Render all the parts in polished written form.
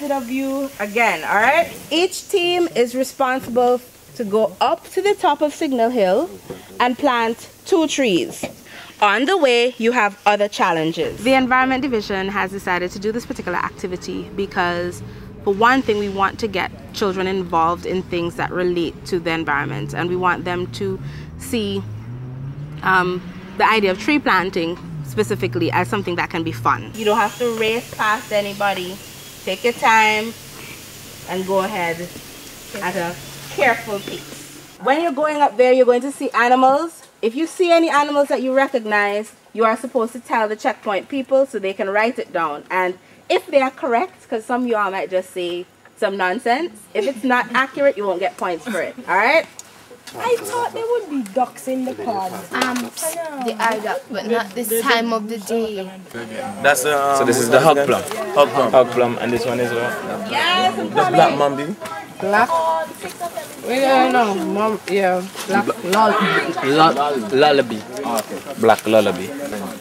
expected of you again, all right? Each team is responsible to go up to the top of Signal Hill and plant 2 trees. On the way, you have other challenges. The Environment Division has decided to do this particular activity because, for one thing, we want to get children involved in things that relate to the environment, and we want them to see the idea of tree planting specifically as something that can be fun. You don't have to race past anybody. Take your time and go ahead at a careful pace. When you're going up there, you're going to see animals. If you see any animals that you recognize, you are supposed to tell the checkpoint people so they can write it down. And if they are correct, because some of you all might just say some nonsense, if it's not accurate, you won't get points for it. All right? I thought there would be ducks in the pond. They are ducks, but not this time of the day. That's so this is the hog plum. Hog plum, and this one is what? Yes, I'm the black mambi. Black? We don't know. Mom, yeah. Black lullaby. Black lullaby.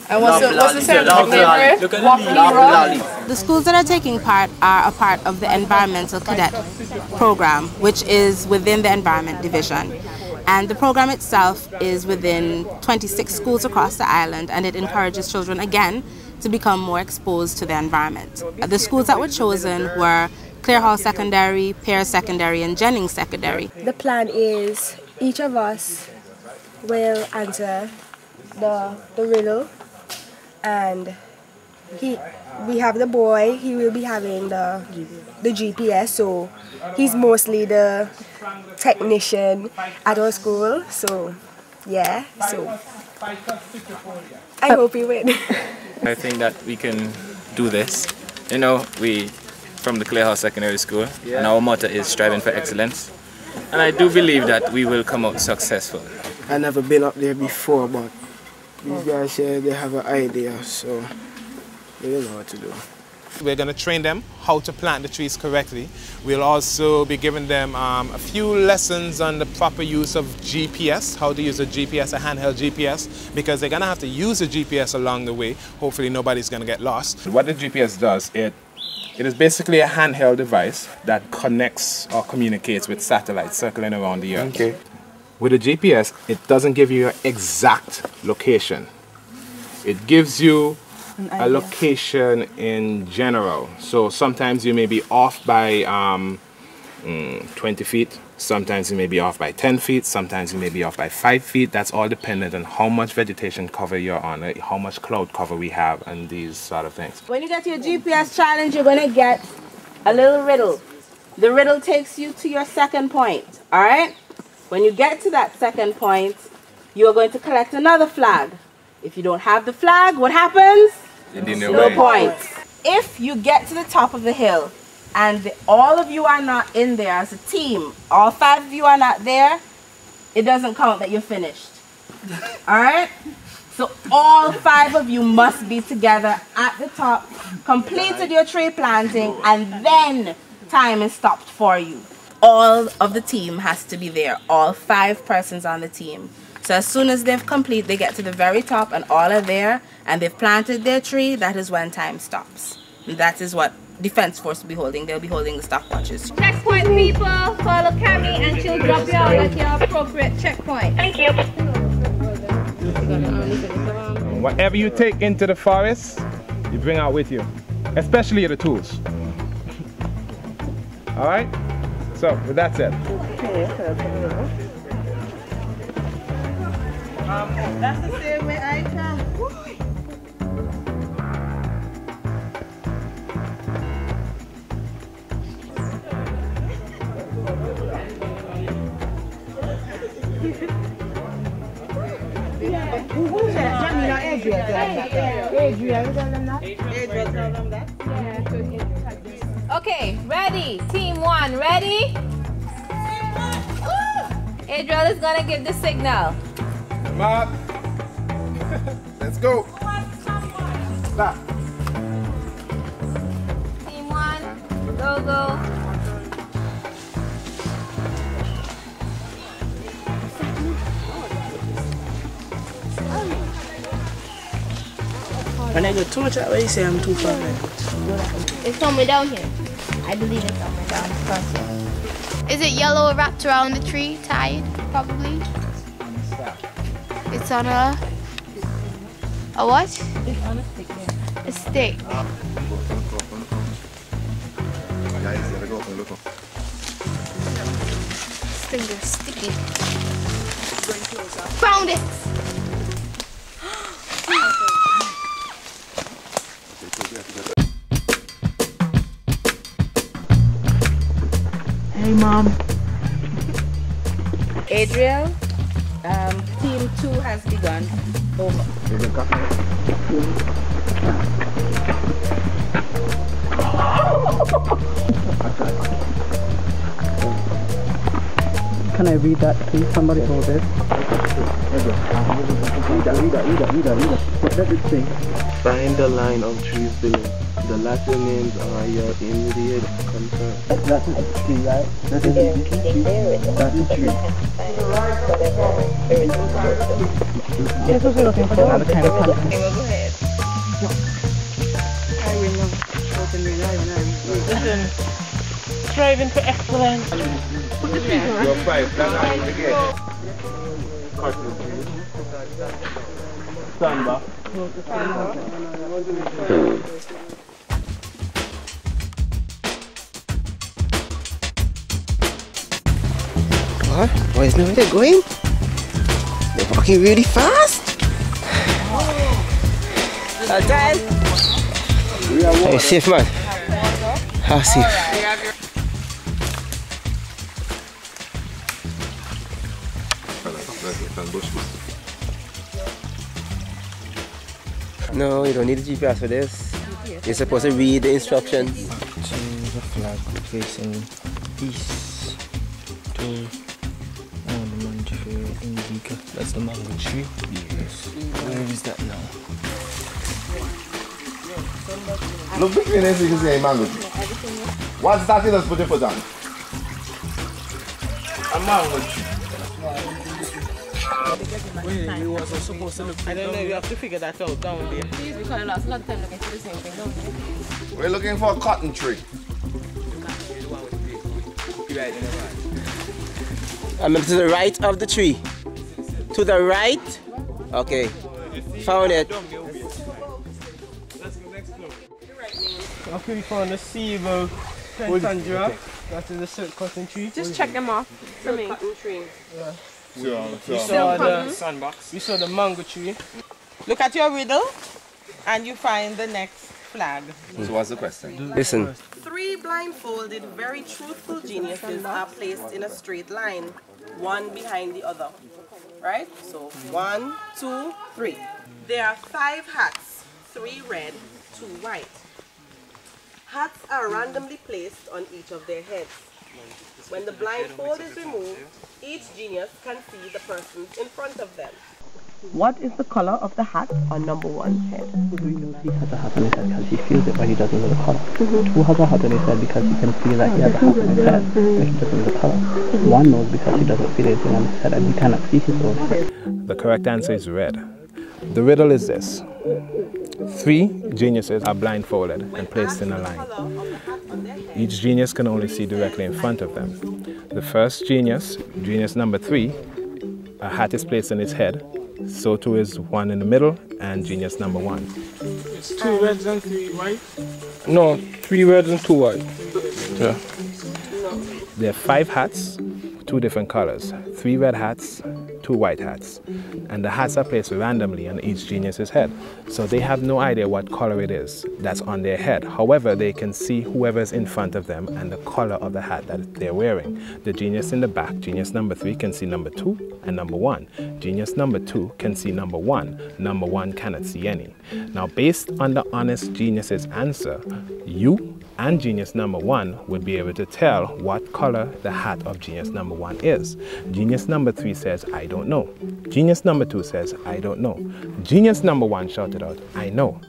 And what's the scientific name for it? The schools that are taking part are a part of the Environmental Cadet program, which is within the Environment Division. And the program itself is within 26 schools across the island, and it encourages children, again, to become more exposed to the environment. The schools that were chosen were Clear Hall Secondary, Pear Secondary, and Jennings Secondary. The plan is each of us will answer the riddle, and we have the boy, he will be having the GPS, so he's mostly the technician at our school, so yeah, so I hope he wins. I think that we can do this. You know, we from the Clay House Secondary School, and our motto is striving for excellence. And I do believe that we will come out successful. I've never been up there before, but these guys say they have an idea, so they don't know what to do. We're going to train them how to plant the trees correctly. We'll also be giving them a few lessons on the proper use of GPS, how to use a GPS, a handheld GPS, because they're going to have to use a GPS along the way. Hopefully nobody's going to get lost. What the GPS does, it is basically a handheld device that connects or communicates with satellites circling around the Earth. Okay. With a GPS, it doesn't give you an exact location. It gives you a location in general. So sometimes you may be off by 20 feet, sometimes you may be off by 10 feet, sometimes you may be off by 5 feet. That's all dependent on how much vegetation cover you're on, how much cloud cover we have, and these sort of things. When you get to your GPS challenge, you're going to get a little riddle. The riddle takes you to your second point, all right? When you get to that second point, you're going to collect another flag. If you don't have the flag, what happens? No points. If you get to the top of the hill and all of you are not in there as a team, all 5 of you are not there, it doesn't count that you're finished. All right? So all 5 of you must be together at the top, completed your tree planting, and then time is stopped for you. All of the team has to be there, all 5 persons on the team. So as soon as they've complete, they get to the very top and all are there and they've planted their tree, that is when time stops. And that is what Defense Force will be holding. They'll be holding the stopwatches. Checkpoint people, follow Cammy and she'll drop you out at your appropriate checkpoint. Thank you. Whatever you take into the forest, you bring out with you, especially the tools. All right? So, with that said. That's the same way I can. Okay, ready? Team 1, ready? Adriel is gonna give the signal. Mark. Let's go. Stop. Team 1, go, go. When I get too much that way, you say I'm too far. It's somewhere down here. I believe it's somewhere down across here. Is it yellow wrapped around the tree, tied, probably? It's on a what? It's on a stick, yeah. A stick. Fingers sticky. Found it! Hey, Mom. Adriel, team 2 has begun. Over. Can I read that, please? Somebody hold it. Read that. What does it say? Find the line of trees below. The Latin names are your immediate concern. That's a tree, right? That's a tree. That's a tree. Yes, we're looking for another kind of color. Go ahead. Listen, striving for excellence. Put the tree on. You're five. That's how you begin. Stand back. What? Why is nobody going? They're walking really fast. Hey, safe man. How safe? No, you don't need a GPS for this. You're supposed to read the instructions. Change the flag facing east to the Antigua. That's the mango tree. Yes. Where is that now? Look between this, you can see a mango tree. What's that? Let's put your foot on. A mango tree. We wasn't supposed to look. I don't know, you have to figure that out down there. Please, because I lost a lot of time looking for the same thing, don't we? We're looking for a cotton tree. I'm to the right of the tree. To the right? Okay. Found it. Okay, we found the silver Antigua. That is the silk cotton tree. Just check them off for me. Cotton tree. Yeah. We saw the sandbox. We saw the mango tree. Look at your riddle and you find the next flag. So what's the question? Listen. 3 blindfolded, very truthful geniuses are placed in a straight line, one behind the other. Right? So 1, 2, 3. There are 5 hats, 3 red, 2 white. Hats are randomly placed on each of their heads. When the blindfold is removed, each genius can see the persons in front of them. What is the color of the hat on number 1's head? We know he has a hat on his head because he feels it, but he doesn't know the color. 2 has a hat on his head because he can feel that he has a hat on his head, but he doesn't know the color. 1 knows because he doesn't feel anything on his head and he cannot see his own head. The correct answer is red. The riddle is this. 3 geniuses are blindfolded and placed in a line. Each genius can only see directly in front of them. The first genius, genius number 3, a hat is placed on his head. So too is 1 in the middle and genius number 1. It's 2 reds and 3 white? No, 3 reds and 2 white. Yeah. There are 5 hats, 2 different colors. 3 red hats, 2 white hats. And the hats are placed randomly on each genius's head. So they have no idea what color it is that's on their head. However, they can see whoever's in front of them and the color of the hat that they're wearing. The genius in the back, genius number 3, can see number 2 and number 1. Genius number 2 can see number 1. Number 1 cannot see any. Now, based on the honest genius's answer, you and genius number 1 would be able to tell what color the hat of genius number 1 is. Genius number 3 says, I don't know. Genius number 2 says, I don't know. Genius number 1 shouted out, I know.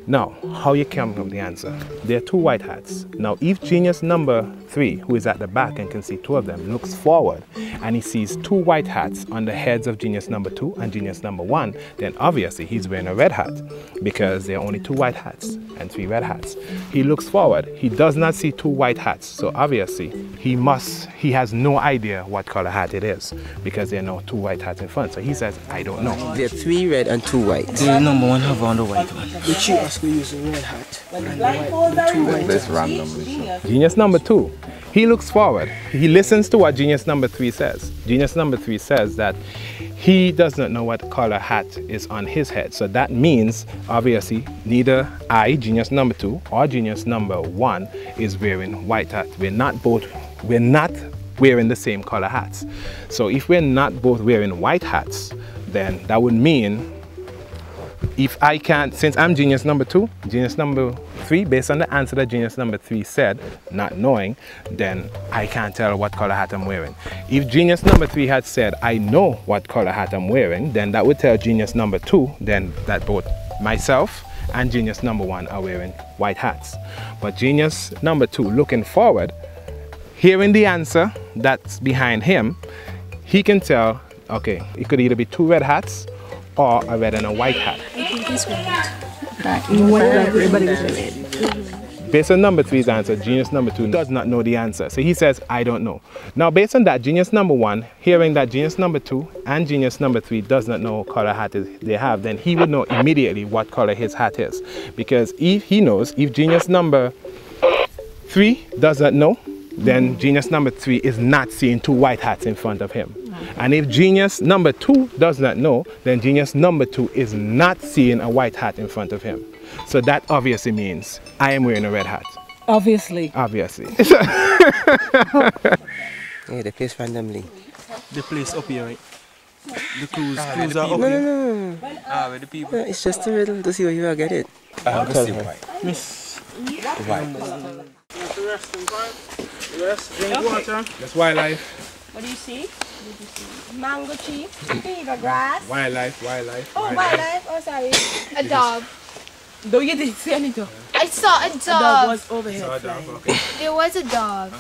Now, how you come up with the answer? There are 2 white hats. Now, if genius number 3, who is at the back and can see 2 of them, looks forward and he sees 2 white hats on the heads of genius number 2 and genius number 1, then obviously he's wearing a red hat because there are only 2 white hats and 3 red hats. He looks forward. He does not see 2 white hats, so obviously he has no idea what color hat it is because there are no 2 white hats in front. So he says, I don't know. There are 3 red and 2 white. The number 1 have on the white one. The chief has to use a red hat and the 2 white. That's random. Genius number 2, he looks forward. He listens to what genius number 3 says. Genius number 3 says that he does not know what color hat is on his head. So that means, obviously, neither I, genius number 2, or genius number 1 is wearing white hat. We're not wearing the same color hats. So if we're not both wearing white hats, then that would mean if I can't, since I'm genius number 2, genius number 3, based on the answer that genius number 3 said, not knowing, then I can't tell what color hat I'm wearing. If genius number 3 had said, I know what color hat I'm wearing, then that would tell genius number 2 then that both myself and genius number 1 are wearing white hats. But genius number 2, looking forward, hearing the answer that's behind him, he can tell, okay, it could either be 2 red hats or a red and a white hat. Based on number 3's answer, genius number 2 does not know the answer. So he says, I don't know. Now based on that, genius number 1, hearing that genius number 2 and genius number 3 does not know what color hat they have, then he would know immediately what color his hat is. Because if he knows, if genius number 3 does not know, then genius number 3 is not seeing 2 white hats in front of him. And if genius number 2 does not know, then genius number 2 is not seeing a white hat in front of him. So that obviously means I am wearing a red hat. Obviously. Obviously. Yeah, they place randomly. The place up here, right? The clues are up No. where the people. It's just a riddle to see where you will get it. Miss. White. Rest, drink water. That's wildlife. What do you see? Mango tree, beaver grass. Wildlife. Oh, wildlife. Oh, sorry. A dog. No, you didn't see any dog. I saw a dog. A dog was over here. Saw a dog, okay. There was a dog.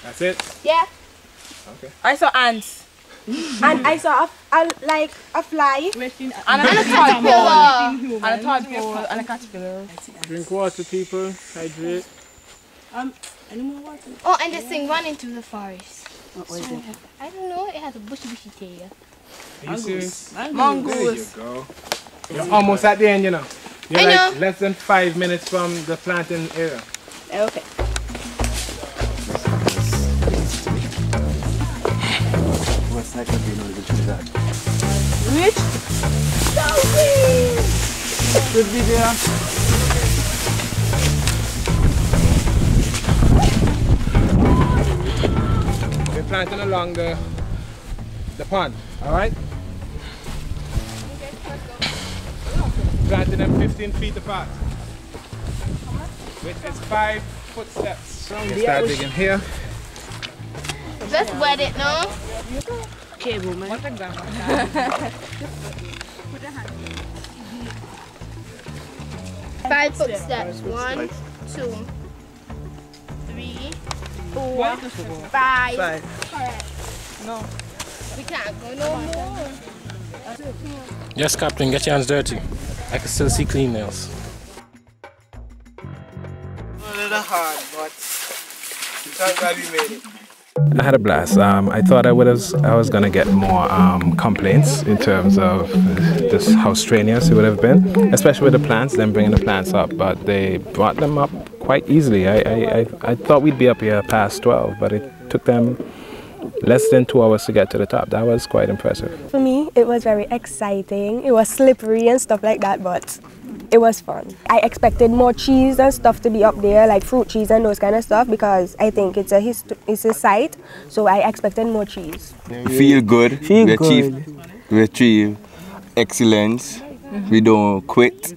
That's it? Yeah. Okay. I saw ants. And I saw a fly. And a tadpole. And a tadpole. And a caterpillar. Drink water, people. Hydrate. Any more water? Oh, and this thing ran into the forest. What was it? I don't know. It has a bushy tail. Are you serious? Mongoose. There you go. You're almost at the end, you know. You're I like know. less than 5 minutes from the planting area. Okay. What's that going to be in order to do that? Which? Should be there. We're planting along the pond, alright? Planting them 15 feet apart. With its 5 footsteps. We start digging here. Let's wet it now. Okay, woman. 5 footsteps. 1, 2, 3, 4, 5. Correct. No. We can't go no more. Yes, Captain, get your hands dirty. I can still see clean nails. A little hard, but I'm glad we made it. I had a blast. I thought I was gonna get more complaints in terms of just how strenuous it would have been, especially with the plants, them bringing the plants up. But they brought them up quite easily. I thought we'd be up here past 12, but it took them less than 2 hours to get to the top. That was quite impressive. For me, it was very exciting. It was slippery and stuff like that, but it was fun. I expected more cheese and stuff to be up there, like fruit cheese and those kind of stuff, because I think it's a site, so I expected more cheese. Feel good. We achieve excellence. We don't quit.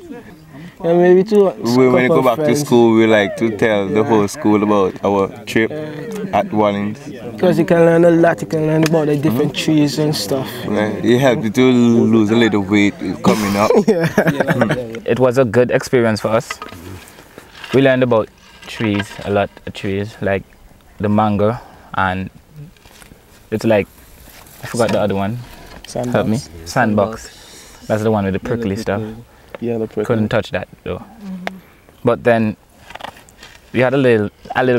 Yeah, maybe too. When we go back to school, we like to tell the whole school about our trip at Wallings. Because you can learn a lot, you can learn about the different trees and stuff. It helps you to lose a little weight coming up. It was a good experience for us. We learned about trees, a lot of trees, like the mango, and it's like, I forgot the other one. Sandbox. Help me. Sandbox. That's the one with the prickly stuff. Yellow prickly. Couldn't touch that though. But then we had a little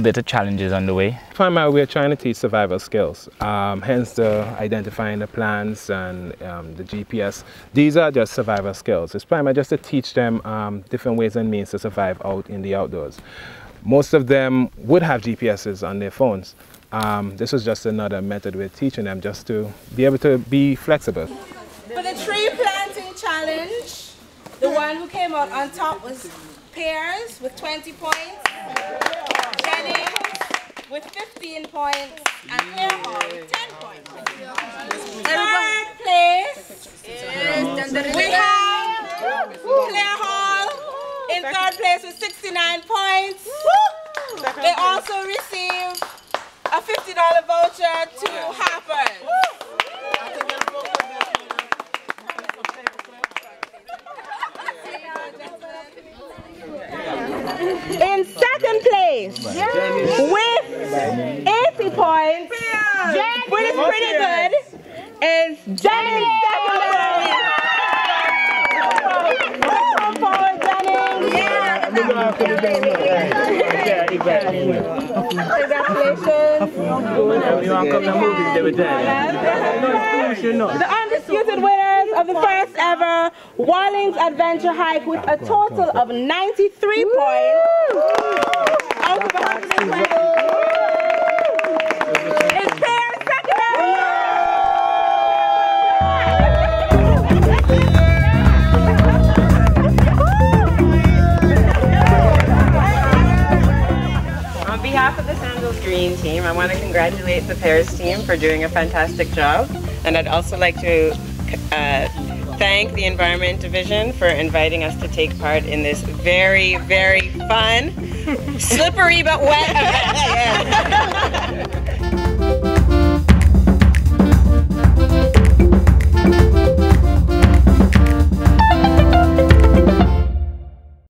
bit of challenges on the way. Primarily, we're trying to teach survival skills, hence the identifying the plants and the GPS. These are just survival skills. It's primarily just to teach them different ways and means to survive out in the outdoors. Most of them would have GPSs on their phones. This was just another method we're teaching them just to be able to be flexible. For the tree planting challenge, the one who came out on top was Pears with 20 points, Jennings with 15 points, and Clairhall with 10 points. Third place, we have Clairhall in third place with 69 points. They also received a $50 voucher to Harper's. In second place, with 80 points, which is pretty good, is Jennings Secondary. Come forward, Jennings. Congratulations. The undisputed winners of the first ever Wallings Adventure Hike with a total of 93 points out of 120 is Pears Secondary. On behalf of the Sandals Green team, I want to congratulate the Pears team for doing a fantastic job. And I'd also like to thank the Environment Division for inviting us to take part in this very, very fun, slippery but wet event.